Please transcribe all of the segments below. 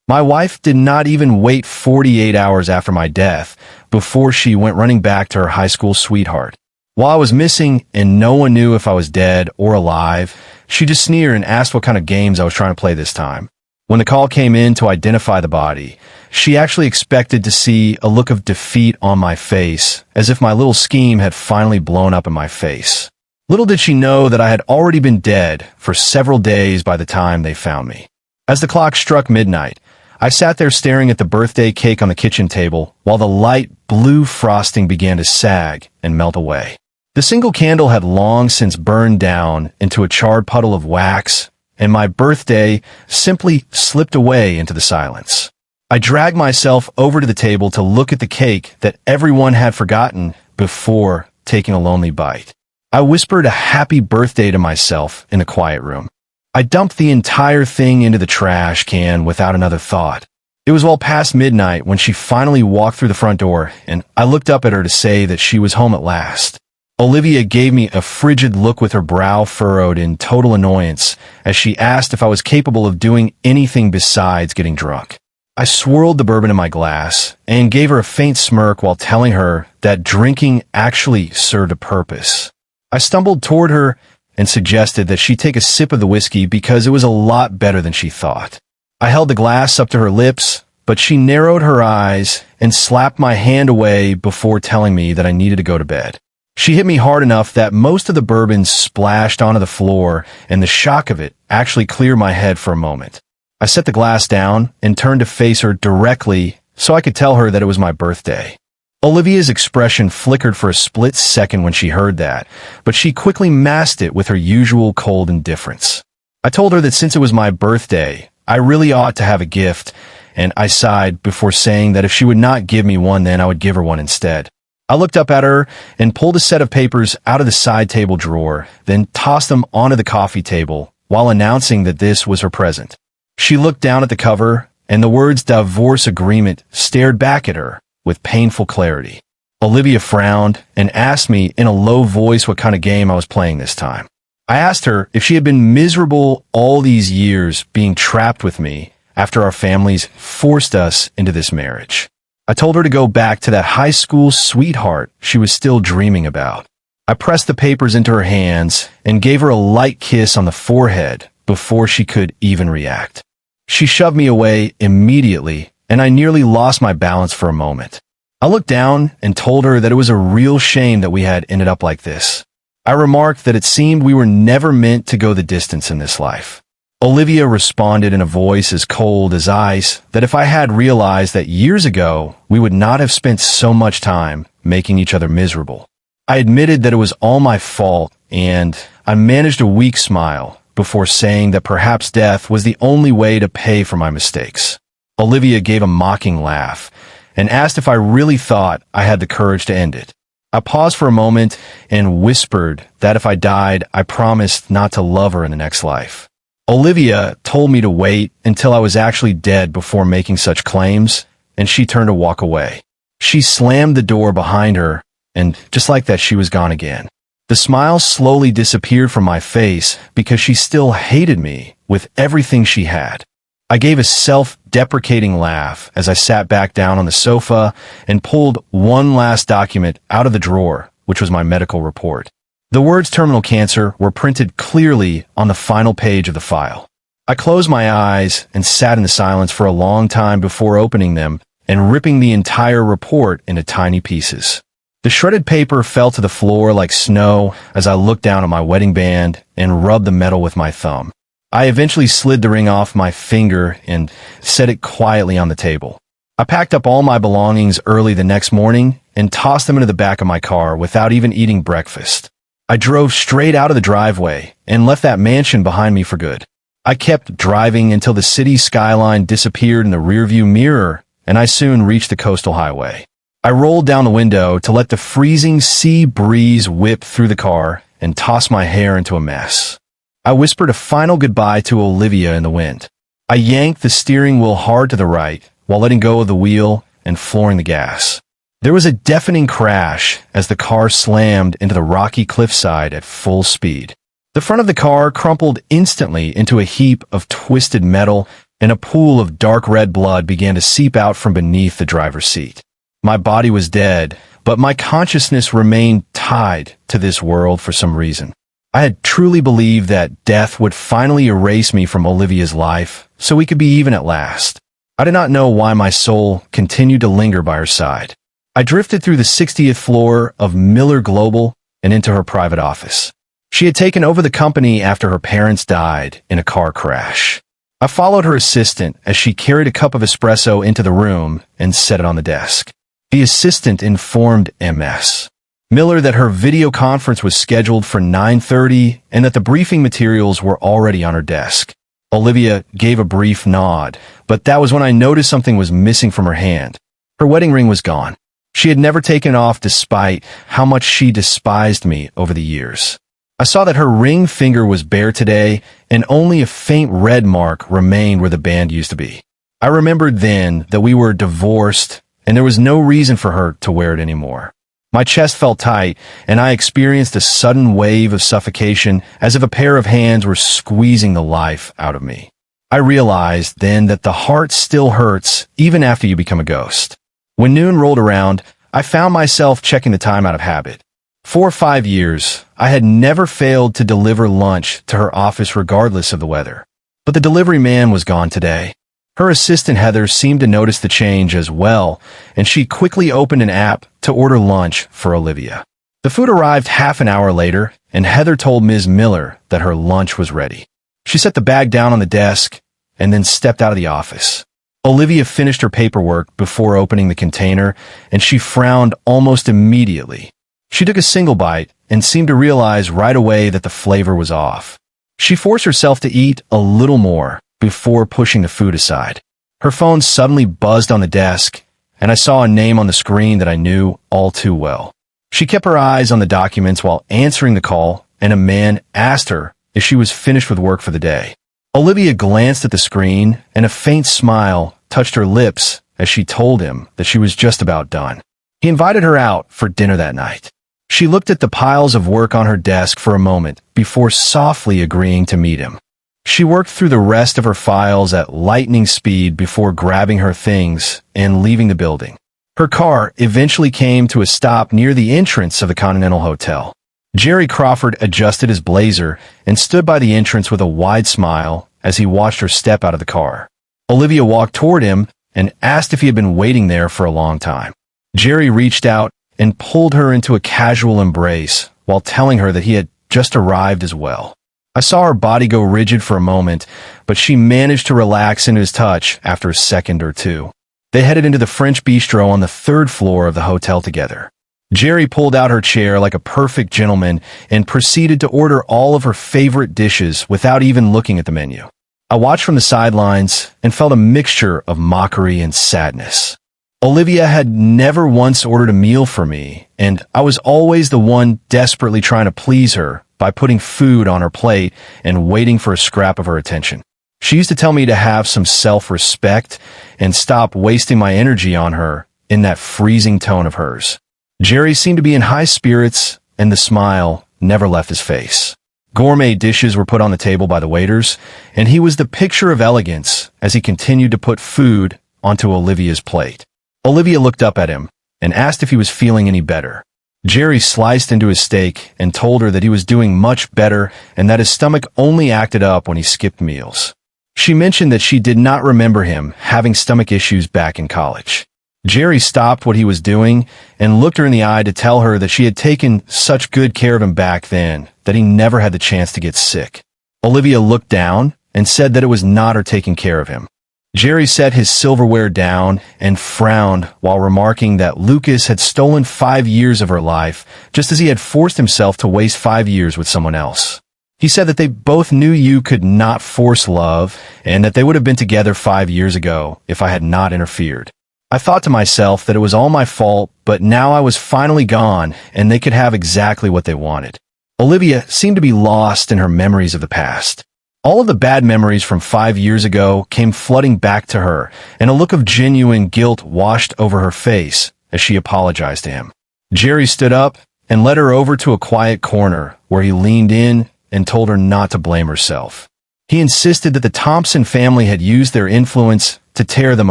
My wife did not even wait 48 hours after my death before she went running back to her high school sweetheart. While I was missing and no one knew if I was dead or alive, she just sneered and asked what kind of games I was trying to play this time. When the call came in to identify the body, she actually expected to see a look of defeat on my face, as if my little scheme had finally blown up in my face. Little did she know that I had already been dead for several days by the time they found me. As the clock struck midnight, I sat there staring at the birthday cake on the kitchen table while the light blue frosting began to sag and melt away. The single candle had long since burned down into a charred puddle of wax, and my birthday simply slipped away into the silence. I dragged myself over to the table to look at the cake that everyone had forgotten before taking a lonely bite. I whispered a happy birthday to myself in the quiet room. I dumped the entire thing into the trash can without another thought. It was well past midnight when she finally walked through the front door, and I looked up at her to say that she was home at last. Olivia gave me a frigid look with her brow furrowed in total annoyance as she asked if I was capable of doing anything besides getting drunk. I swirled the bourbon in my glass and gave her a faint smirk while telling her that drinking actually served a purpose. I stumbled toward her and suggested that she take a sip of the whiskey because it was a lot better than she thought. I held the glass up to her lips, but she narrowed her eyes and slapped my hand away before telling me that I needed to go to bed. She hit me hard enough that most of the bourbon splashed onto the floor, and the shock of it actually cleared my head for a moment. I set the glass down and turned to face her directly so I could tell her that it was my birthday. Olivia's expression flickered for a split second when she heard that, but she quickly masked it with her usual cold indifference. I told her that since it was my birthday, I really ought to have a gift, and I sighed before saying that if she would not give me one, then I would give her one instead. I looked up at her and pulled a set of papers out of the side table drawer, then tossed them onto the coffee table while announcing that this was her present. She looked down at the cover, and the words divorce agreement stared back at her with painful clarity. Olivia frowned and asked me in a low voice what kind of game I was playing this time. I asked her if she had been miserable all these years being trapped with me after our families forced us into this marriage. I told her to go back to that high school sweetheart she was still dreaming about. I pressed the papers into her hands and gave her a light kiss on the forehead before she could even react. She shoved me away immediately, and I nearly lost my balance for a moment. I looked down and told her that it was a real shame that we had ended up like this. I remarked that it seemed we were never meant to go the distance in this life. Olivia responded in a voice as cold as ice that if I had realized that years ago, we would not have spent so much time making each other miserable. I admitted that it was all my fault, and I managed a weak smile before saying that perhaps death was the only way to pay for my mistakes. Olivia gave a mocking laugh and asked if I really thought I had the courage to end it. I paused for a moment and whispered that if I died, I promised not to love her in the next life. Olivia told me to wait until I was actually dead before making such claims, and she turned to walk away. She slammed the door behind her, and just like that, she was gone again. The smile slowly disappeared from my face because she still hated me with everything she had. I gave a self-deprecating laugh as I sat back down on the sofa and pulled one last document out of the drawer, which was my medical report. The words terminal cancer were printed clearly on the final page of the file. I closed my eyes and sat in the silence for a long time before opening them and ripping the entire report into tiny pieces. The shredded paper fell to the floor like snow as I looked down at my wedding band and rubbed the metal with my thumb. I eventually slid the ring off my finger and set it quietly on the table. I packed up all my belongings early the next morning and tossed them into the back of my car without even eating breakfast. I drove straight out of the driveway and left that mansion behind me for good. I kept driving until the city skyline disappeared in the rearview mirror, and I soon reached the coastal highway. I rolled down the window to let the freezing sea breeze whip through the car and toss my hair into a mess. I whispered a final goodbye to Olivia in the wind. I yanked the steering wheel hard to the right while letting go of the wheel and flooring the gas. There was a deafening crash as the car slammed into the rocky cliffside at full speed. The front of the car crumpled instantly into a heap of twisted metal, and a pool of dark red blood began to seep out from beneath the driver's seat. My body was dead, but my consciousness remained tied to this world for some reason. I had truly believed that death would finally erase me from Olivia's life, so we could be even at last. I did not know why my soul continued to linger by her side. I drifted through the 60th floor of Miller Global and into her private office. She had taken over the company after her parents died in a car crash. I followed her assistant as she carried a cup of espresso into the room and set it on the desk. The assistant informed MS Miller that her video conference was scheduled for 9:30 and that the briefing materials were already on her desk. Olivia gave a brief nod, but that was when I noticed something was missing from her hand. Her wedding ring was gone. She had never taken it off despite how much she despised me over the years. I saw that her ring finger was bare today, and only a faint red mark remained where the band used to be. I remembered then that we were divorced, and there was no reason for her to wear it anymore. My chest felt tight, and I experienced a sudden wave of suffocation as if a pair of hands were squeezing the life out of me. I realized then that the heart still hurts even after you become a ghost. When noon rolled around, I found myself checking the time out of habit. For 5 years, I had never failed to deliver lunch to her office regardless of the weather. But the delivery man was gone today. Her assistant Heather seemed to notice the change as well, and she quickly opened an app to order lunch for Olivia. The food arrived half an hour later, and Heather told Ms. Miller that her lunch was ready. She set the bag down on the desk and then stepped out of the office. Olivia finished her paperwork before opening the container, and she frowned almost immediately. She took a single bite and seemed to realize right away that the flavor was off. She forced herself to eat a little more before pushing the food aside. Her phone suddenly buzzed on the desk, and I saw a name on the screen that I knew all too well. She kept her eyes on the documents while answering the call, and a man asked her if she was finished with work for the day. Olivia glanced at the screen, and a faint smile touched her lips as she told him that she was just about done. He invited her out for dinner that night. She looked at the piles of work on her desk for a moment before softly agreeing to meet him. She worked through the rest of her files at lightning speed before grabbing her things and leaving the building. Her car eventually came to a stop near the entrance of the Continental Hotel. Jerry Crawford adjusted his blazer and stood by the entrance with a wide smile as he watched her step out of the car. Olivia walked toward him and asked if he had been waiting there for a long time. Jerry reached out and pulled her into a casual embrace while telling her that he had just arrived as well. I saw her body go rigid for a moment, but she managed to relax into his touch after a second or two. They headed into the French bistro on the 3rd floor of the hotel together. Jerry pulled out her chair like a perfect gentleman and proceeded to order all of her favorite dishes without even looking at the menu. I watched from the sidelines and felt a mixture of mockery and sadness. Olivia had never once ordered a meal for me, and I was always the one desperately trying to please her by putting food on her plate and waiting for a scrap of her attention. She used to tell me to have some self-respect and stop wasting my energy on her in that freezing tone of hers. Jerry seemed to be in high spirits, and the smile never left his face. Gourmet dishes were put on the table by the waiters, and he was the picture of elegance as he continued to put food onto Olivia's plate. Olivia looked up at him and asked if he was feeling any better. Jerry sliced into his steak and told her that he was doing much better and that his stomach only acted up when he skipped meals. She mentioned that she did not remember him having stomach issues back in college. Jerry stopped what he was doing and looked her in the eye to tell her that she had taken such good care of him back then that he never had the chance to get sick. Olivia looked down and said that it was not her taking care of him. Jerry set his silverware down and frowned while remarking that Lucas had stolen 5 years of her life, just as he had forced himself to waste 5 years with someone else. He said that they both knew you could not force love and that they would have been together 5 years ago if I had not interfered. I thought to myself that it was all my fault, but now I was finally gone and they could have exactly what they wanted. Olivia seemed to be lost in her memories of the past. All of the bad memories from 5 years ago came flooding back to her, and a look of genuine guilt washed over her face as she apologized to him. Jerry stood up and led her over to a quiet corner where he leaned in and told her not to blame herself. He insisted that the Thompson family had used their influence to tear them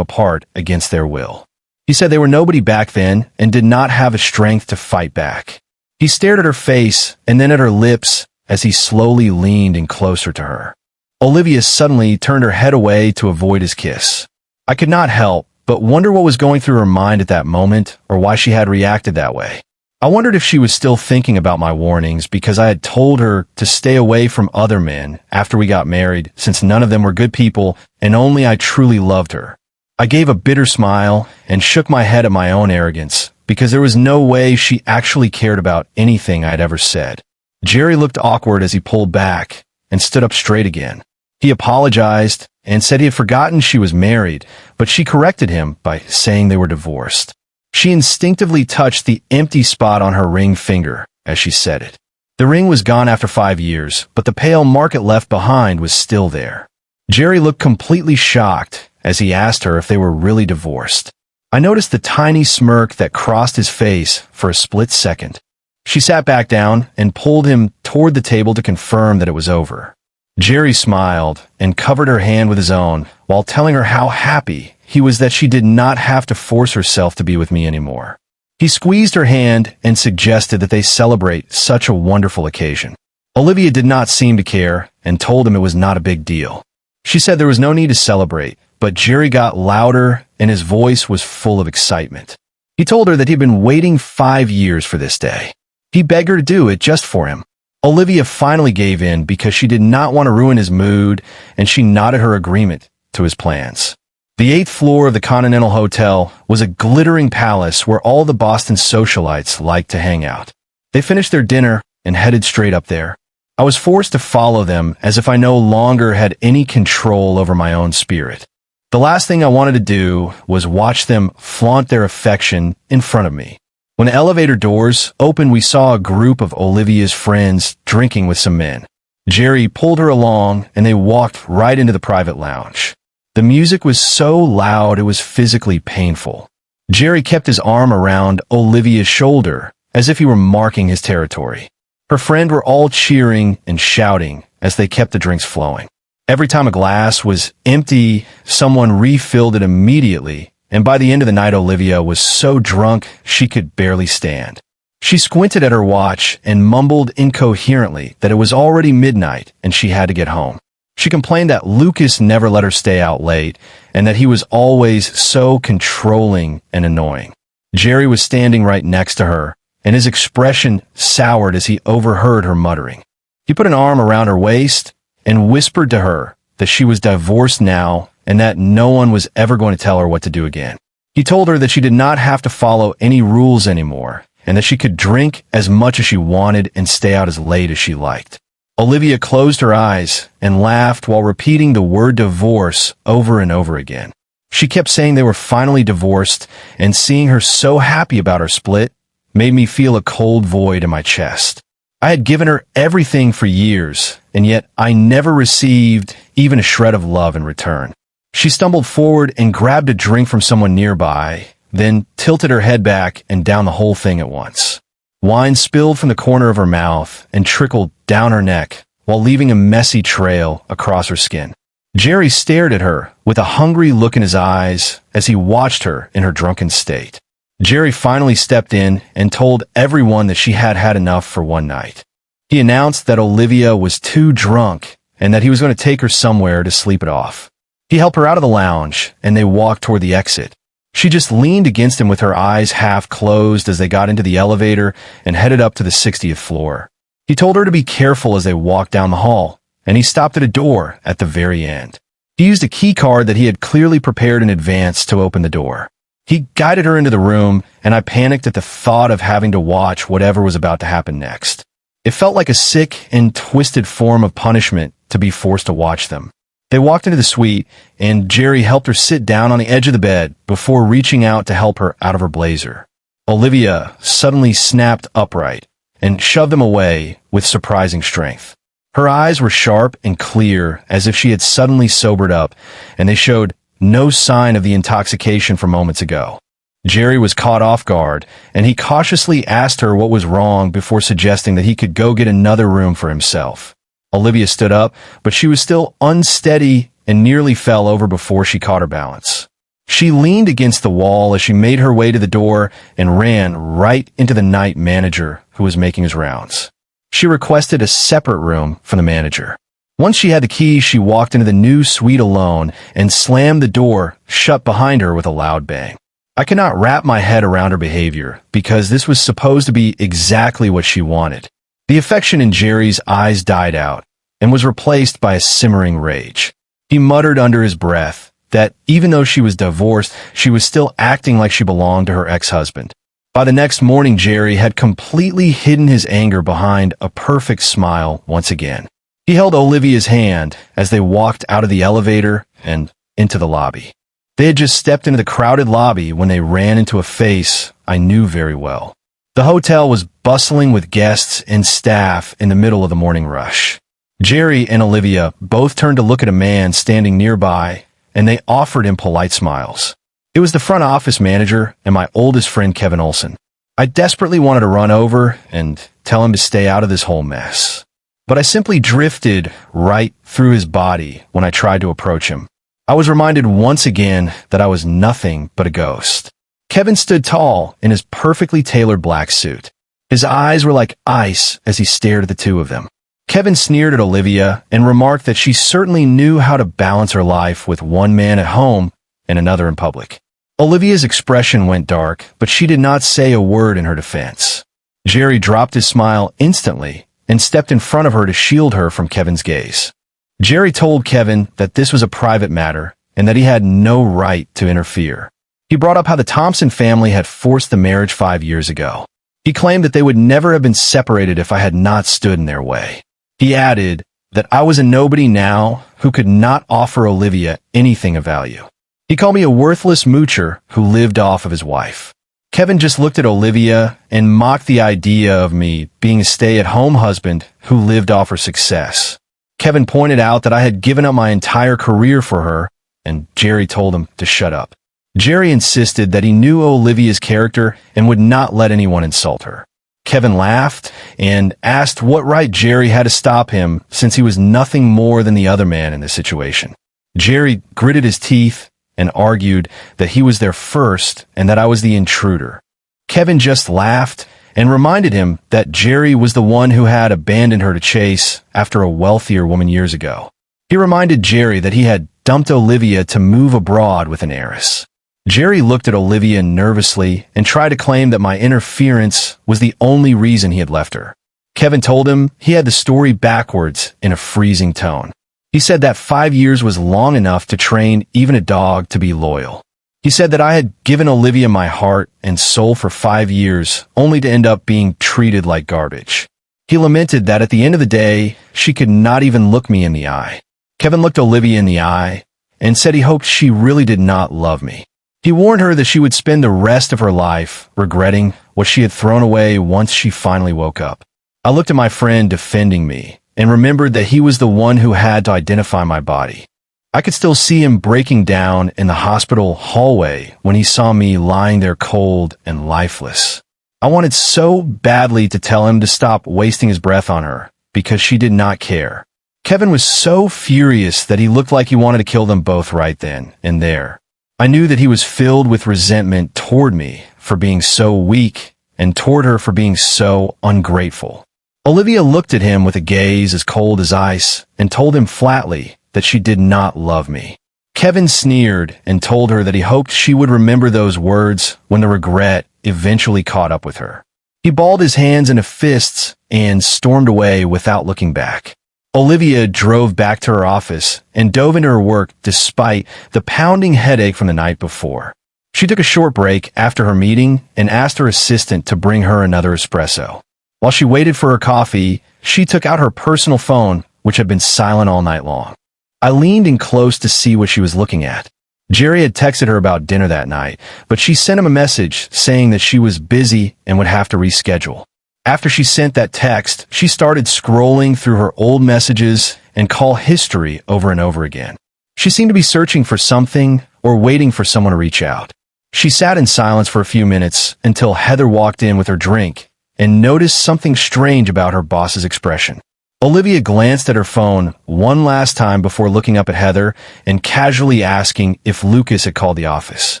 apart against their will. He said they were nobody back then and did not have the strength to fight back. He stared at her face and then at her lips as he slowly leaned in closer to her. Olivia suddenly turned her head away to avoid his kiss. I could not help but wonder what was going through her mind at that moment, or why she had reacted that way. I wondered if she was still thinking about my warnings because I had told her to stay away from other men after we got married, since none of them were good people and only I truly loved her. I gave a bitter smile and shook my head at my own arrogance, because there was no way she actually cared about anything I'd ever said. Jerry looked awkward as he pulled back and stood up straight again. He apologized and said he had forgotten she was married, but she corrected him by saying they were divorced. She instinctively touched the empty spot on her ring finger as she said it. The ring was gone after 5 years, but the pale mark it left behind was still there. Jerry looked completely shocked as he asked her if they were really divorced. I noticed the tiny smirk that crossed his face for a split second. She sat back down and pulled him toward the table to confirm that it was over. Jerry smiled and covered her hand with his own while telling her how happy he was that she did not have to force herself to be with me anymore. He squeezed her hand and suggested that they celebrate such a wonderful occasion. Olivia did not seem to care and told him it was not a big deal. She said there was no need to celebrate, but Jerry got louder and his voice was full of excitement. He told her that he'd been waiting 5 years for this day. He begged her to do it just for him. Olivia finally gave in because she did not want to ruin his mood, and she nodded her agreement to his plans. The 8th floor of the Continental Hotel was a glittering palace where all the Boston socialites liked to hang out. They finished their dinner and headed straight up there. I was forced to follow them as if I no longer had any control over my own spirit. The last thing I wanted to do was watch them flaunt their affection in front of me. When the elevator doors opened, we saw a group of Olivia's friends drinking with some men. Jerry pulled her along, and they walked right into the private lounge. The music was so loud it was physically painful. Jerry kept his arm around Olivia's shoulder, as if he were marking his territory. Her friends were all cheering and shouting as they kept the drinks flowing. Every time a glass was empty, someone refilled it immediately, and by the end of the night, Olivia was so drunk she could barely stand. She squinted at her watch and mumbled incoherently that it was already midnight and she had to get home. She complained that Lucas never let her stay out late and that he was always so controlling and annoying. Jerry was standing right next to her, and his expression soured as he overheard her muttering. He put an arm around her waist and whispered to her that she was divorced now and that no one was ever going to tell her what to do again. He told her that she did not have to follow any rules anymore, and that she could drink as much as she wanted and stay out as late as she liked. Olivia closed her eyes and laughed while repeating the word divorce over and over again. She kept saying they were finally divorced, and seeing her so happy about her split made me feel a cold void in my chest. I had given her everything for years, and yet I never received even a shred of love in return. She stumbled forward and grabbed a drink from someone nearby, then tilted her head back and down the whole thing at once. Wine spilled from the corner of her mouth and trickled down her neck while leaving a messy trail across her skin. Jerry stared at her with a hungry look in his eyes as he watched her in her drunken state. Jerry finally stepped in and told everyone that she had had enough for one night. He announced that Olivia was too drunk and that he was going to take her somewhere to sleep it off. He helped her out of the lounge, and they walked toward the exit. She just leaned against him with her eyes half closed as they got into the elevator and headed up to the 60th floor. He told her to be careful as they walked down the hall, and he stopped at a door at the very end. He used a key card that he had clearly prepared in advance to open the door. He guided her into the room, and I panicked at the thought of having to watch whatever was about to happen next. It felt like a sick and twisted form of punishment to be forced to watch them. They walked into the suite, and Jerry helped her sit down on the edge of the bed before reaching out to help her out of her blazer. Olivia suddenly snapped upright and shoved them away with surprising strength. Her eyes were sharp and clear as if she had suddenly sobered up, and they showed no sign of the intoxication from moments ago. Jerry was caught off guard, and he cautiously asked her what was wrong before suggesting that he could go get another room for himself. Olivia stood up, but she was still unsteady and nearly fell over before she caught her balance. She leaned against the wall as she made her way to the door and ran right into the night manager who was making his rounds. She requested a separate room from the manager. Once she had the key, she walked into the new suite alone and slammed the door shut behind her with a loud bang. I could not wrap my head around her behavior because this was supposed to be exactly what she wanted. The affection in Jerry's eyes died out and was replaced by a simmering rage. He muttered under his breath that even though she was divorced, she was still acting like she belonged to her ex-husband. By the next morning, Jerry had completely hidden his anger behind a perfect smile once again. He held Olivia's hand as they walked out of the elevator and into the lobby. They had just stepped into the crowded lobby when they ran into a face I knew very well. The hotel was bustling with guests and staff in the middle of the morning rush. Jerry and Olivia both turned to look at a man standing nearby, and they offered him polite smiles. It was the front office manager and my oldest friend, Kevin Olson. I desperately wanted to run over and tell him to stay out of this whole mess. But I simply drifted right through his body when I tried to approach him. I was reminded once again that I was nothing but a ghost. Kevin stood tall in his perfectly tailored black suit. His eyes were like ice as he stared at the two of them. Kevin sneered at Olivia and remarked that she certainly knew how to balance her life with one man at home and another in public. Olivia's expression went dark, but she did not say a word in her defense. Jerry dropped his smile instantly and stepped in front of her to shield her from Kevin's gaze. Jerry told Kevin that this was a private matter and that he had no right to interfere. He brought up how the Thompson family had forced the marriage 5 years ago. He claimed that they would never have been separated if I had not stood in their way. He added that I was a nobody now who could not offer Olivia anything of value. He called me a worthless moocher who lived off of his wife. Kevin just looked at Olivia and mocked the idea of me being a stay-at-home husband who lived off her success. Kevin pointed out that I had given up my entire career for her, and Jerry told him to shut up. Jerry insisted that he knew Olivia's character and would not let anyone insult her. Kevin laughed and asked what right Jerry had to stop him since he was nothing more than the other man in this situation. Jerry gritted his teeth and argued that he was there first and that I was the intruder. Kevin just laughed and reminded him that Jerry was the one who had abandoned her to chase after a wealthier woman years ago. He reminded Jerry that he had dumped Olivia to move abroad with an heiress. Jerry looked at Olivia nervously and tried to claim that my interference was the only reason he had left her. Kevin told him he had the story backwards in a freezing tone. He said that 5 years was long enough to train even a dog to be loyal. He said that I had given Olivia my heart and soul for 5 years, only to end up being treated like garbage. He lamented that at the end of the day, she could not even look me in the eye. Kevin looked Olivia in the eye and said he hoped she really did not love me. He warned her that she would spend the rest of her life regretting what she had thrown away once she finally woke up. I looked at my friend defending me and remembered that he was the one who had to identify my body. I could still see him breaking down in the hospital hallway when he saw me lying there cold and lifeless. I wanted so badly to tell him to stop wasting his breath on her because she did not care. Kevin was so furious that he looked like he wanted to kill them both right then and there. I knew that he was filled with resentment toward me for being so weak and toward her for being so ungrateful. Olivia looked at him with a gaze as cold as ice and told him flatly that she did not love me. Kevin sneered and told her that he hoped she would remember those words when the regret eventually caught up with her. He balled his hands into fists and stormed away without looking back. Olivia drove back to her office and dove into her work despite the pounding headache from the night before. She took a short break after her meeting and asked her assistant to bring her another espresso. While she waited for her coffee, she took out her personal phone, which had been silent all night long. I leaned in close to see what she was looking at. Jerry had texted her about dinner that night, but she sent him a message saying that she was busy and would have to reschedule. After she sent that text, she started scrolling through her old messages and call history over and over again. She seemed to be searching for something or waiting for someone to reach out. She sat in silence for a few minutes until Heather walked in with her drink and noticed something strange about her boss's expression. Olivia glanced at her phone one last time before looking up at Heather and casually asking if Lucas had called the office.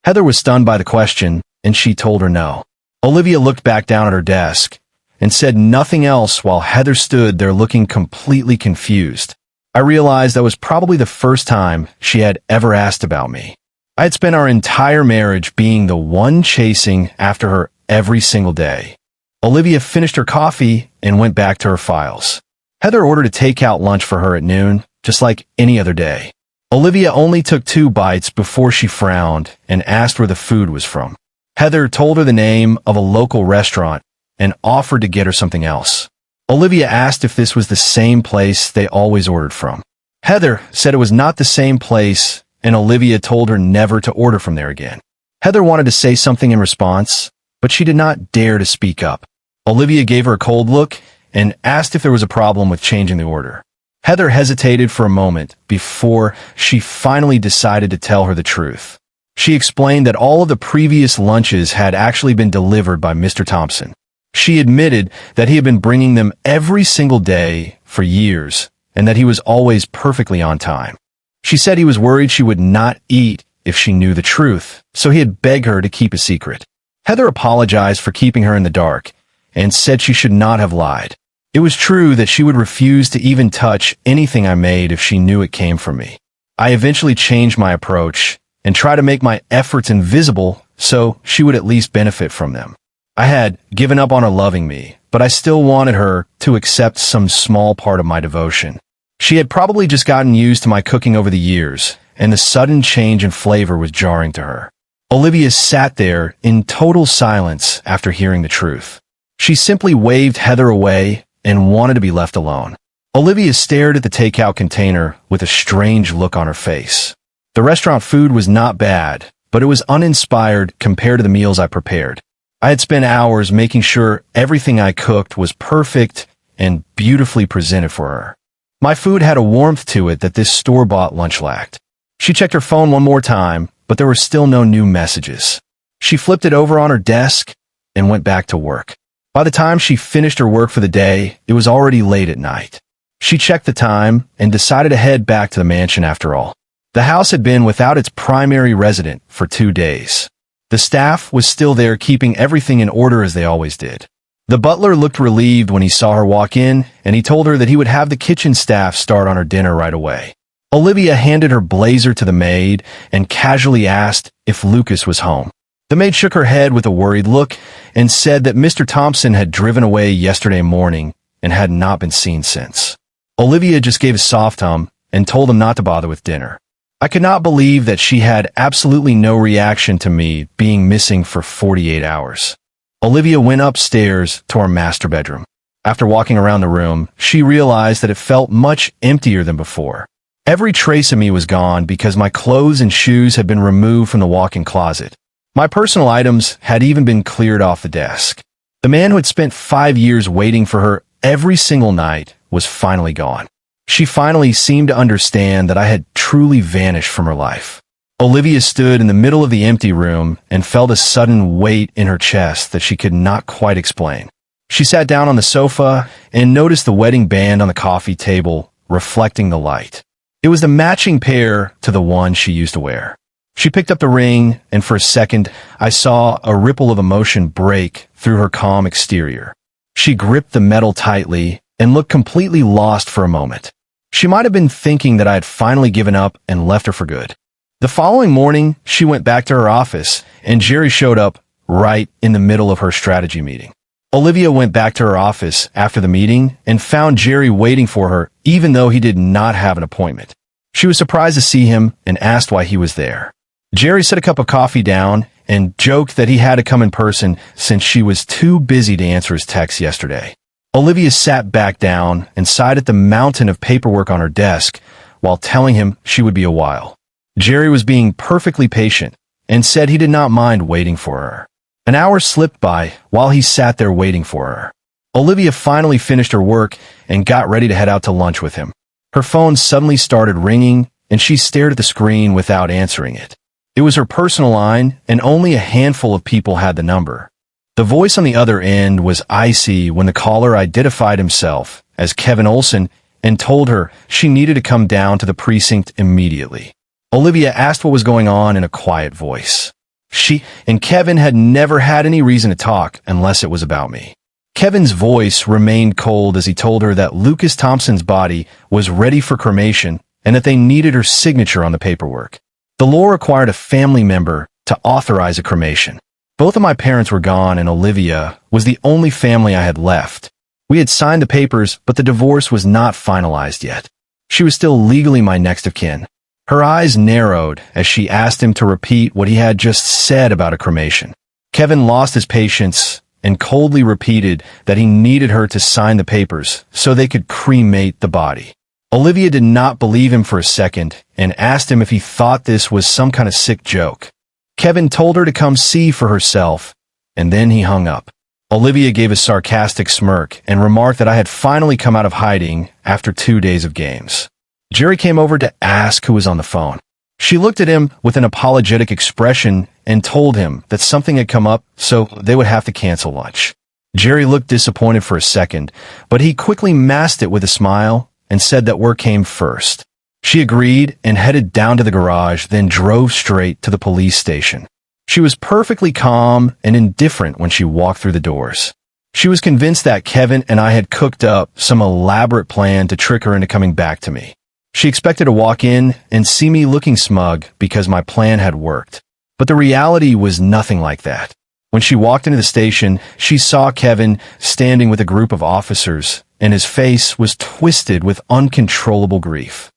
Heather was stunned by the question, and she told her no. Olivia looked back down at her desk and said nothing else while Heather stood there looking completely confused. I realized that was probably the first time she had ever asked about me. I had spent our entire marriage being the one chasing after her every single day. Olivia finished her coffee and went back to her files. Heather ordered a takeout lunch for her at noon, just like any other day. Olivia only took 2 bites before she frowned and asked where the food was from. Heather told her the name of a local restaurant and offered to get her something else. Olivia asked if this was the same place they always ordered from. Heather said it was not the same place, and Olivia told her never to order from there again. Heather wanted to say something in response, but she did not dare to speak up. Olivia gave her a cold look and asked if there was a problem with changing the order. Heather hesitated for a moment before she finally decided to tell her the truth. She explained that all of the previous lunches had actually been delivered by Mr. Thompson. She admitted that he had been bringing them every single day for years and that he was always perfectly on time. She said he was worried she would not eat if she knew the truth, so he had begged her to keep a secret. Heather apologized for keeping her in the dark and said she should not have lied. It was true that she would refuse to even touch anything I made if she knew it came from me. I eventually changed my approach and tried to make my efforts invisible so she would at least benefit from them. I had given up on her loving me, but I still wanted her to accept some small part of my devotion. She had probably just gotten used to my cooking over the years, and the sudden change in flavor was jarring to her. Olivia sat there in total silence after hearing the truth. She simply waved Heather away and wanted to be left alone. Olivia stared at the takeout container with a strange look on her face. The restaurant food was not bad, but it was uninspired compared to the meals I prepared. I had spent hours making sure everything I cooked was perfect and beautifully presented for her. My food had a warmth to it that this store-bought lunch lacked. She checked her phone one more time, but there were still no new messages. She flipped it over on her desk and went back to work. By the time she finished her work for the day, it was already late at night. She checked the time and decided to head back to the mansion after all. The house had been without its primary resident for 2 days. The staff was still there keeping everything in order as they always did. The butler looked relieved when he saw her walk in, and he told her that he would have the kitchen staff start on her dinner right away. Olivia handed her blazer to the maid and casually asked if Lucas was home. The maid shook her head with a worried look and said that Mr. Thompson had driven away yesterday morning and had not been seen since. Olivia just gave a soft hum and told him not to bother with dinner. I could not believe that she had absolutely no reaction to me being missing for 48 hours. Olivia went upstairs to our master bedroom. After walking around the room, she realized that it felt much emptier than before. Every trace of me was gone because my clothes and shoes had been removed from the walk-in closet. My personal items had even been cleared off the desk. The man who had spent 5 years waiting for her every single night was finally gone. She finally seemed to understand that I had truly vanished from her life. Olivia stood in the middle of the empty room and felt a sudden weight in her chest that she could not quite explain. She sat down on the sofa and noticed the wedding band on the coffee table reflecting the light. It was the matching pair to the one she used to wear. She picked up the ring, and for a second, I saw a ripple of emotion break through her calm exterior. She gripped the metal tightly and looked completely lost for a moment. She might have been thinking that I had finally given up and left her for good. The following morning, she went back to her office, and Jerry showed up right in the middle of her strategy meeting. Olivia went back to her office after the meeting and found Jerry waiting for her, even though he did not have an appointment. She was surprised to see him and asked why he was there. Jerry set a cup of coffee down and joked that he had to come in person since she was too busy to answer his text yesterday. Olivia sat back down and sighed at the mountain of paperwork on her desk while telling him she would be a while. Jerry was being perfectly patient and said he did not mind waiting for her. An hour slipped by while he sat there waiting for her. Olivia finally finished her work and got ready to head out to lunch with him. Her phone suddenly started ringing, and she stared at the screen without answering it. It was her personal line, and only a handful of people had the number. The voice on the other end was icy when the caller identified himself as Kevin Olson and told her she needed to come down to the precinct immediately. Olivia asked what was going on in a quiet voice. She and Kevin had never had any reason to talk unless it was about me. Kevin's voice remained cold as he told her that Lucas Thompson's body was ready for cremation and that they needed her signature on the paperwork. The law required a family member to authorize a cremation. Both of my parents were gone and Olivia was the only family I had left. We had signed the papers, but the divorce was not finalized yet. She was still legally my next of kin. Her eyes narrowed as she asked him to repeat what he had just said about a cremation. Kevin lost his patience and coldly repeated that he needed her to sign the papers so they could cremate the body. Olivia did not believe him for a second and asked him if he thought this was some kind of sick joke. Kevin told her to come see for herself, and then he hung up. Olivia gave a sarcastic smirk and remarked that I had finally come out of hiding after 2 days of games. Jerry came over to ask who was on the phone. She looked at him with an apologetic expression and told him that something had come up, so they would have to cancel lunch. Jerry looked disappointed for a second, but he quickly masked it with a smile and said that work came first. She agreed and headed down to the garage, then drove straight to the police station. She was perfectly calm and indifferent when she walked through the doors. She was convinced that Kevin and I had cooked up some elaborate plan to trick her into coming back to me. She expected to walk in and see me looking smug because my plan had worked. But the reality was nothing like that. When she walked into the station, she saw Kevin standing with a group of officers, and his face was twisted with uncontrollable grief.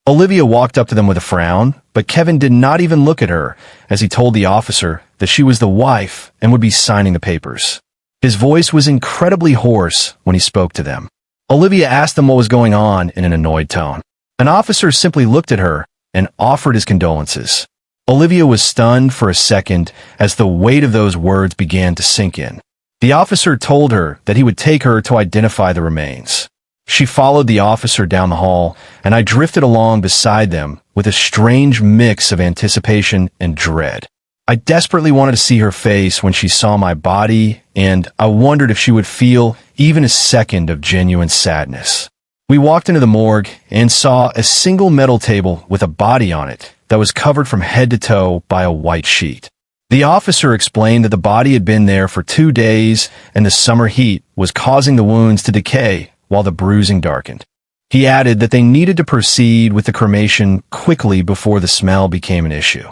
Olivia walked up to them with a frown, but Kevin did not even look at her as he told the officer that she was the wife and would be signing the papers. His voice was incredibly hoarse when he spoke to them. Olivia asked them what was going on in an annoyed tone. An officer simply looked at her and offered his condolences. Olivia was stunned for a second as the weight of those words began to sink in. The officer told her that he would take her to identify the remains. She followed the officer down the hall, and I drifted along beside them with a strange mix of anticipation and dread. I desperately wanted to see her face when she saw my body, and I wondered if she would feel even a second of genuine sadness. We walked into the morgue and saw a single metal table with a body on it that was covered from head to toe by a white sheet. The officer explained that the body had been there for 2 days and the summer heat was causing the wounds to decay while the bruising darkened. He added that they needed to proceed with the cremation quickly before the smell became an issue.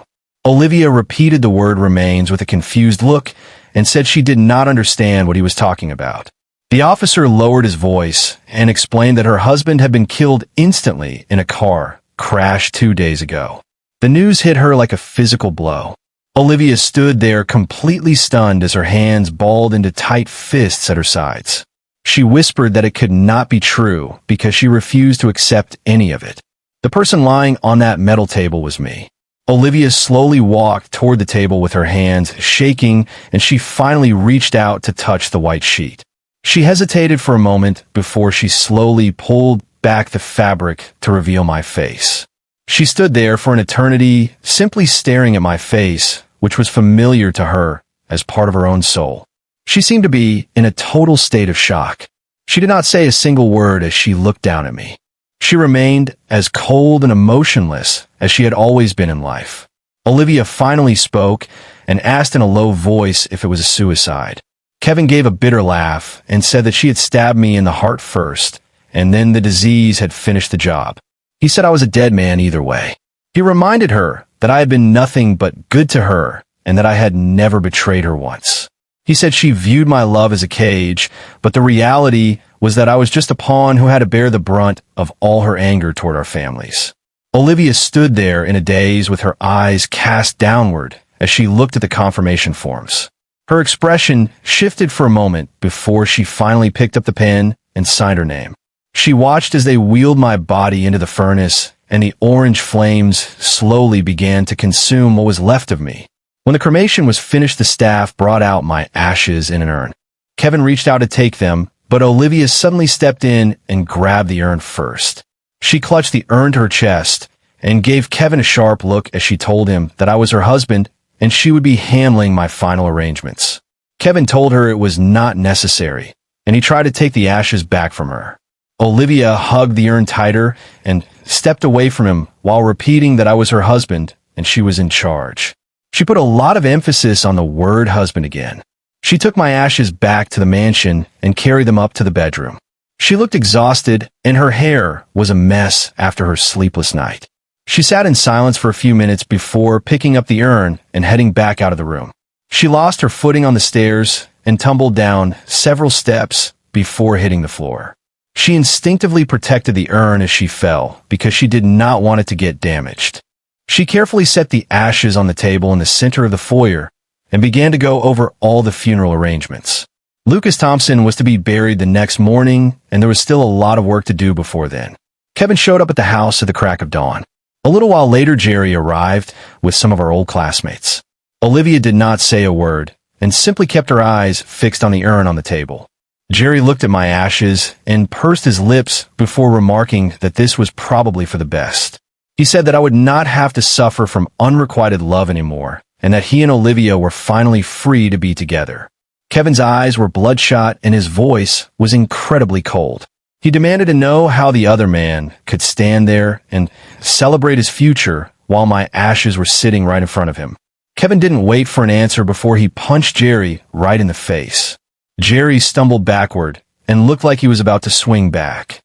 Olivia repeated the word remains with a confused look and said she did not understand what he was talking about. The officer lowered his voice and explained that her husband had been killed instantly in a car crash 2 days ago. The news hit her like a physical blow. Olivia stood there completely stunned as her hands balled into tight fists at her sides. She whispered that it could not be true because she refused to accept any of it. The person lying on that metal table was me. Olivia slowly walked toward the table with her hands shaking, and she finally reached out to touch the white sheet. She hesitated for a moment before she slowly pulled back the fabric to reveal my face. She stood there for an eternity, simply staring at my face, which was familiar to her as part of her own soul. She seemed to be in a total state of shock. She did not say a single word as she looked down at me. She remained as cold and emotionless as she had always been in life. Olivia finally spoke and asked in a low voice if it was a suicide. Kevin gave a bitter laugh and said that she had stabbed me in the heart first, and then the disease had finished the job. He said I was a dead man either way. He reminded her that I had been nothing but good to her and that I had never betrayed her once. He said she viewed my love as a cage, but the reality was that I was just a pawn who had to bear the brunt of all her anger toward our families. Olivia stood there in a daze with her eyes cast downward as she looked at the confirmation forms. Her expression shifted for a moment before she finally picked up the pen and signed her name. She watched as they wheeled my body into the furnace, and the orange flames slowly began to consume what was left of me. When the cremation was finished, the staff brought out my ashes in an urn. Kevin reached out to take them, but Olivia suddenly stepped in and grabbed the urn first. She clutched the urn to her chest and gave Kevin a sharp look as she told him that I was her husband and she would be handling my final arrangements. Kevin told her it was not necessary, and he tried to take the ashes back from her. Olivia hugged the urn tighter and stepped away from him while repeating that I was her husband and she was in charge. She put a lot of emphasis on the word husband again. She took my ashes back to the mansion and carried them up to the bedroom. She looked exhausted, and her hair was a mess after her sleepless night. She sat in silence for a few minutes before picking up the urn and heading back out of the room. She lost her footing on the stairs and tumbled down several steps before hitting the floor. She instinctively protected the urn as she fell because she did not want it to get damaged. She carefully set the ashes on the table in the center of the foyer and began to go over all the funeral arrangements. Lucas Thompson was to be buried the next morning, and there was still a lot of work to do before then. Kevin showed up at the house at the crack of dawn. A little while later, Jerry arrived with some of our old classmates. Olivia did not say a word and simply kept her eyes fixed on the urn on the table. Jerry looked at my ashes and pursed his lips before remarking that this was probably for the best. He said that I would not have to suffer from unrequited love anymore, and that he and Olivia were finally free to be together. Kevin's eyes were bloodshot and his voice was incredibly cold. He demanded to know how the other man could stand there and celebrate his future while my ashes were sitting right in front of him. Kevin didn't wait for an answer before he punched Jerry right in the face. Jerry stumbled backward and looked like he was about to swing back.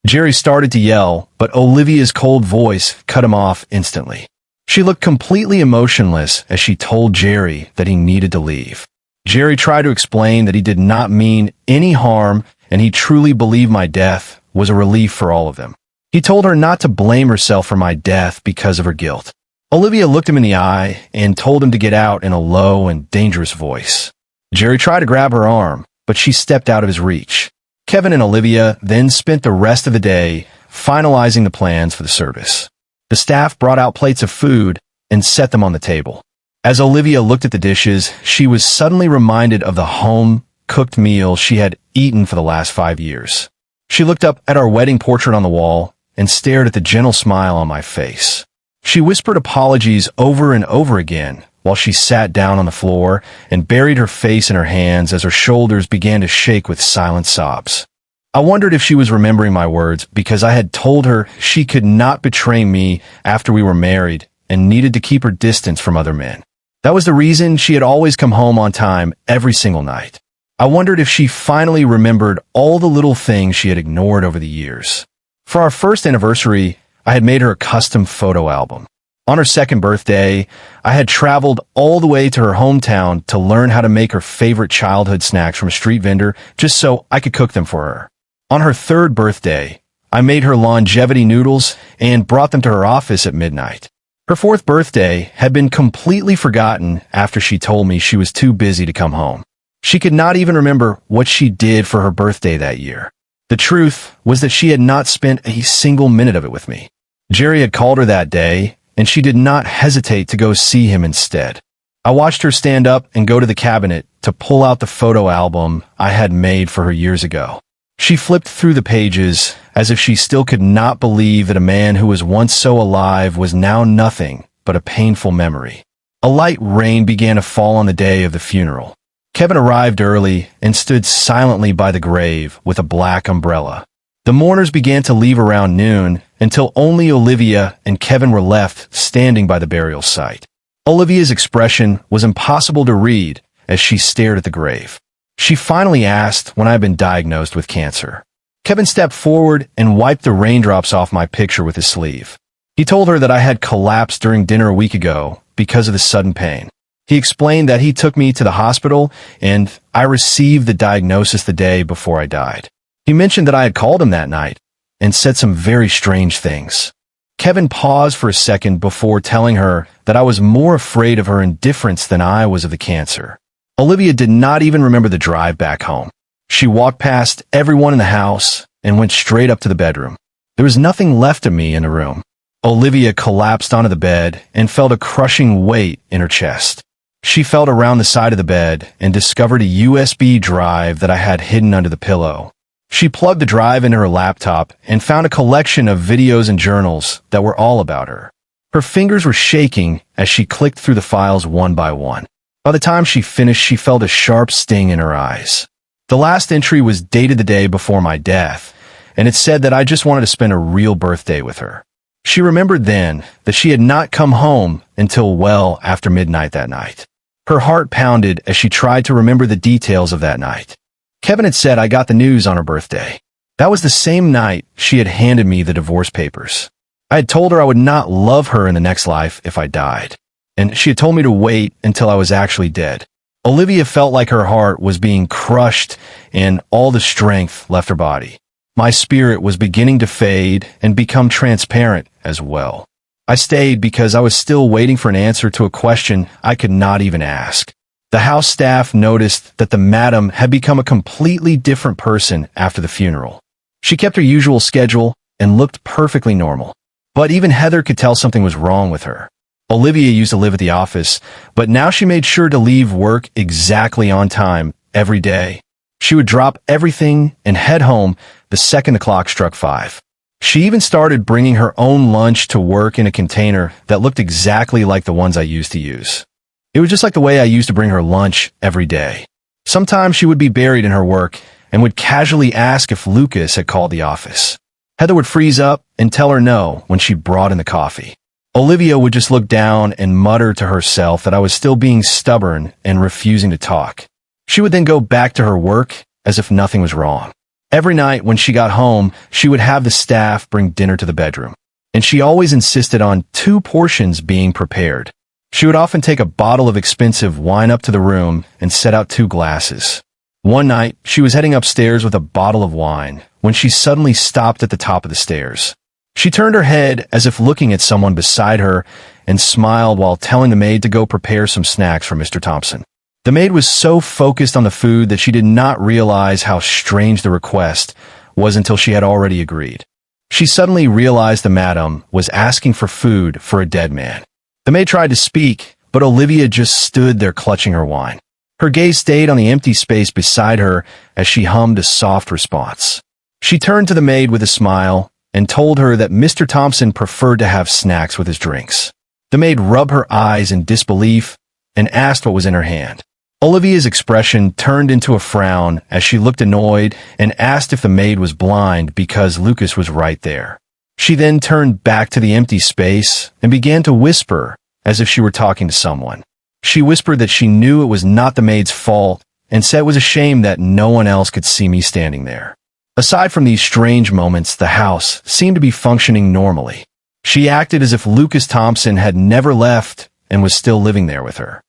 Jerry started to yell, but Olivia's cold voice cut him off instantly. She looked completely emotionless as she told Jerry that he needed to leave. Jerry tried to explain that he did not mean any harm and he truly believed my death was a relief for all of them. He told her not to blame herself for my death because of her guilt. Olivia looked him in the eye and told him to get out in a low and dangerous voice. Jerry tried to grab her arm, but she stepped out of his reach. Kevin and Olivia then spent the rest of the day finalizing the plans for the service. The staff brought out plates of food and set them on the table. As Olivia looked at the dishes, she was suddenly reminded of the home-cooked meal she had eaten for the last 5 years. She looked up at our wedding portrait on the wall and stared at the gentle smile on my face. She whispered apologies over and over again while she sat down on the floor and buried her face in her hands as her shoulders began to shake with silent sobs. I wondered if she was remembering my words because I had told her she could not betray me after we were married and needed to keep her distance from other men. That was the reason she had always come home on time every single night. I wondered if she finally remembered all the little things she had ignored over the years. For our first anniversary, I had made her a custom photo album. On her second birthday, I had traveled all the way to her hometown to learn how to make her favorite childhood snacks from a street vendor just so I could cook them for her. On her third birthday, I made her longevity noodles and brought them to her office at midnight. Her fourth birthday had been completely forgotten after she told me she was too busy to come home. She could not even remember what she did for her birthday that year. The truth was that she had not spent a single minute of it with me. Jerry had called her that day, and she did not hesitate to go see him instead. I watched her stand up and go to the cabinet to pull out the photo album I had made for her years ago. She flipped through the pages as if she still could not believe that a man who was once so alive was now nothing but a painful memory. A light rain began to fall on the day of the funeral. Kevin arrived early and stood silently by the grave with a black umbrella. The mourners began to leave around noon until only Olivia and Kevin were left standing by the burial site. Olivia's expression was impossible to read as she stared at the grave. She finally asked when I had been diagnosed with cancer. Kevin stepped forward and wiped the raindrops off my picture with his sleeve. He told her that I had collapsed during dinner a week ago because of the sudden pain. He explained that he took me to the hospital and I received the diagnosis the day before I died. He mentioned that I had called him that night and said some very strange things. Kevin paused for a second before telling her that I was more afraid of her indifference than I was of the cancer. Olivia did not even remember the drive back home. She walked past everyone in the house and went straight up to the bedroom. There was nothing left of me in the room. Olivia collapsed onto the bed and felt a crushing weight in her chest. She felt around the side of the bed and discovered a USB drive that I had hidden under the pillow. She plugged the drive into her laptop and found a collection of videos and journals that were all about her. Her fingers were shaking as she clicked through the files one by one. By the time she finished, she felt a sharp sting in her eyes. The last entry was dated the day before my death, and it said that I just wanted to spend a real birthday with her. She remembered then that she had not come home until well after midnight that night. Her heart pounded as she tried to remember the details of that night. Kevin had said I got the news on her birthday. That was the same night she had handed me the divorce papers. I had told her I would not love her in the next life if I died, and she had told me to wait until I was actually dead. Olivia felt like her heart was being crushed and all the strength left her body. My spirit was beginning to fade and become transparent as well. I stayed because I was still waiting for an answer to a question I could not even ask. The house staff noticed that the madam had become a completely different person after the funeral. She kept her usual schedule and looked perfectly normal. But even Heather could tell something was wrong with her. Olivia used to live at the office, but now she made sure to leave work exactly on time every day. She would drop everything and head home the second the clock struck 5. She even started bringing her own lunch to work in a container that looked exactly like the ones I used to use. It was just like the way I used to bring her lunch every day. Sometimes she would be buried in her work and would casually ask if Lucas had called the office. Heather would freeze up and tell her no when she brought in the coffee. Olivia would just look down and mutter to herself that I was still being stubborn and refusing to talk. She would then go back to her work as if nothing was wrong. Every night when she got home, she would have the staff bring dinner to the bedroom, and she always insisted on 2 portions being prepared. She would often take a bottle of expensive wine up to the room and set out 2 glasses. One night, she was heading upstairs with a bottle of wine when she suddenly stopped at the top of the stairs. She turned her head as if looking at someone beside her and smiled while telling the maid to go prepare some snacks for Mr. Thompson. The maid was so focused on the food that she did not realize how strange the request was until she had already agreed. She suddenly realized the madam was asking for food for a dead man. The maid tried to speak, but Olivia just stood there clutching her wine. Her gaze stayed on the empty space beside her as she hummed a soft response. She turned to the maid with a smile and told her that Mr. Thompson preferred to have snacks with his drinks. The maid rubbed her eyes in disbelief and asked what was in her hand. Olivia's expression turned into a frown as she looked annoyed and asked if the maid was blind because Lucas was right there. She then turned back to the empty space and began to whisper as if she were talking to someone. She whispered that she knew it was not the maid's fault and said it was a shame that no one else could see me standing there. Aside from these strange moments, the house seemed to be functioning normally. She acted as if Lucas Thompson had never left and was still living there with her.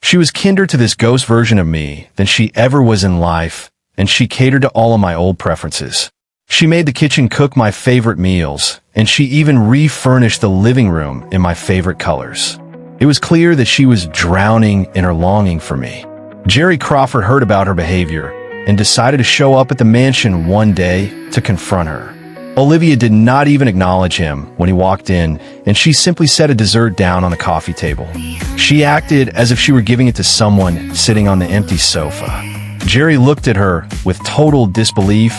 She was kinder to this ghost version of me than she ever was in life, and she catered to all of my old preferences. She made the kitchen cook my favorite meals, and she even refurnished the living room in my favorite colors. It was clear that she was drowning in her longing for me. Jerry Crawford heard about her behavior and decided to show up at the mansion one day to confront her. Olivia did not even acknowledge him when he walked in, and she simply set a dessert down on the coffee table. She acted as if she were giving it to someone sitting on the empty sofa. Jerry looked at her with total disbelief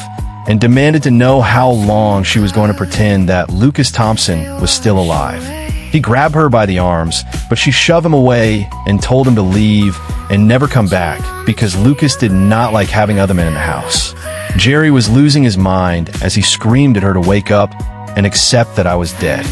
and demanded to know how long she was going to pretend that Lucas Thompson was still alive. He grabbed her by the arms, but she shoved him away and told him to leave and never come back because Lucas did not like having other men in the house. Jerry was losing his mind as he screamed at her to wake up and accept that I was dead.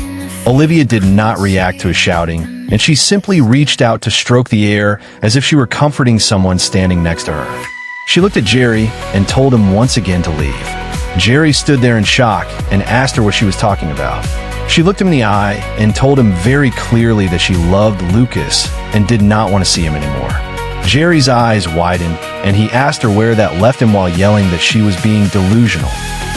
Olivia did not react to his shouting, and she simply reached out to stroke the air as if she were comforting someone standing next to her. She looked at Jerry and told him once again to leave. Jerry stood there in shock and asked her what she was talking about. She looked him in the eye and told him very clearly that she loved Lucas and did not want to see him anymore. Jerry's eyes widened, and he asked her where that left him while yelling that she was being delusional.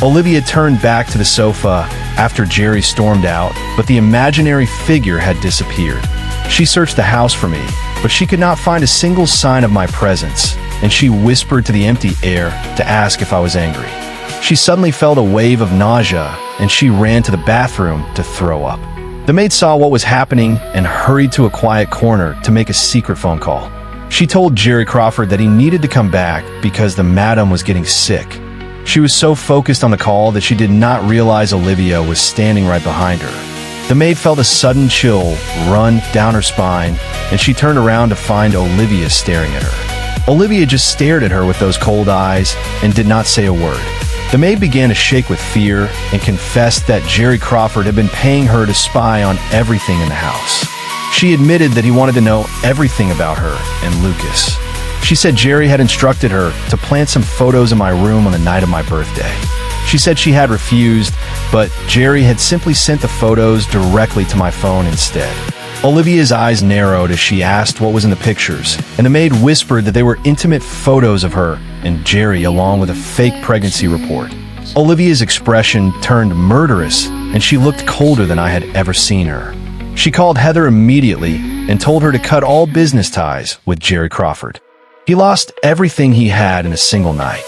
Olivia turned back to the sofa after Jerry stormed out, but the imaginary figure had disappeared. She searched the house for me, but she could not find a single sign of my presence, and she whispered to the empty air to ask if I was angry. She suddenly felt a wave of nausea, and she ran to the bathroom to throw up. The maid saw what was happening and hurried to a quiet corner to make a secret phone call. She told Jerry Crawford that he needed to come back because the madam was getting sick. She was so focused on the call that she did not realize Olivia was standing right behind her. The maid felt a sudden chill run down her spine, and she turned around to find Olivia staring at her. Olivia just stared at her with those cold eyes and did not say a word. The maid began to shake with fear and confessed that Jerry Crawford had been paying her to spy on everything in the house. She admitted that he wanted to know everything about her and Lucas. She said Jerry had instructed her to plant some photos in my room on the night of my birthday. She said she had refused, but Jerry had simply sent the photos directly to my phone instead. Olivia's eyes narrowed as she asked what was in the pictures, and the maid whispered that they were intimate photos of her and Jerry along with a fake pregnancy report. Olivia's expression turned murderous, and she looked colder than I had ever seen her. She called Heather immediately and told her to cut all business ties with Jerry Crawford. He lost everything he had in a single night.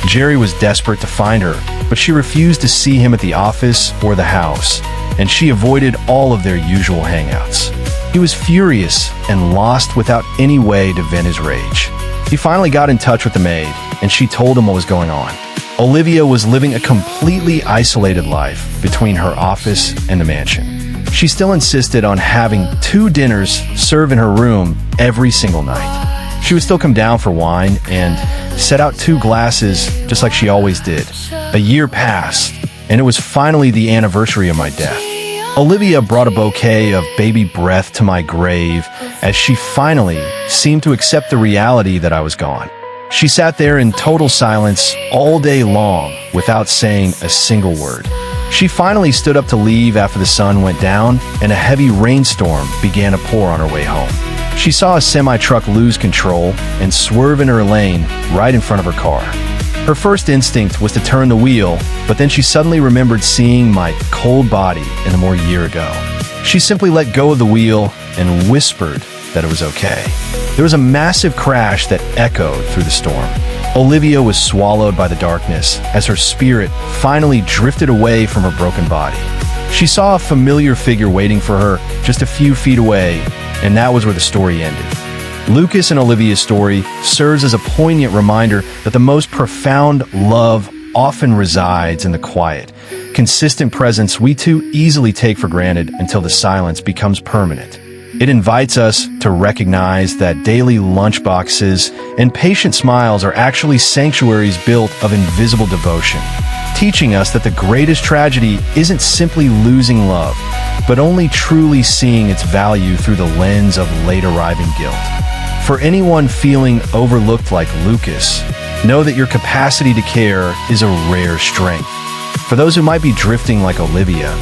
Jerry was desperate to find her, but she refused to see him at the office or the house, and she avoided all of their usual hangouts. He was furious and lost without any way to vent his rage. He finally got in touch with the maid, and she told him what was going on. Olivia was living a completely isolated life between her office and the mansion. She still insisted on having 2 dinners served in her room every single night. She would still come down for wine and set out 2 glasses just like she always did. A year passed, and it was finally the anniversary of my death. Olivia brought a bouquet of baby breath to my grave as she finally seemed to accept the reality that I was gone. She sat there in total silence all day long without saying a single word. She finally stood up to leave after the sun went down and a heavy rainstorm began to pour on her way home. She saw a semi-truck lose control and swerve in her lane right in front of her car. Her first instinct was to turn the wheel, but then she suddenly remembered seeing my cold body in the more year ago. She simply let go of the wheel and whispered that it was okay. There was a massive crash that echoed through the storm. Olivia was swallowed by the darkness as her spirit finally drifted away from her broken body. She saw a familiar figure waiting for her just a few feet away, and that was where the story ended. Lucas and Olivia's story serves as a poignant reminder that the most profound love often resides in the quiet, consistent presence we too easily take for granted until the silence becomes permanent. It invites us to recognize that daily lunchboxes and patient smiles are actually sanctuaries built of invisible devotion, teaching us that the greatest tragedy isn't simply losing love, but only truly seeing its value through the lens of late-arriving guilt. For anyone feeling overlooked like Lucas, know that your capacity to care is a rare strength. For those who might be drifting like Olivia,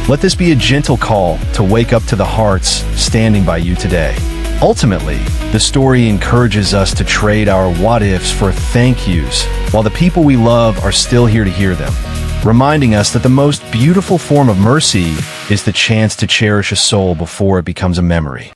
let this be a gentle call to wake up to the hearts standing by you today. Ultimately, the story encourages us to trade our what-ifs for thank-yous while the people we love are still here to hear them, reminding us that the most beautiful form of mercy is the chance to cherish a soul before it becomes a memory.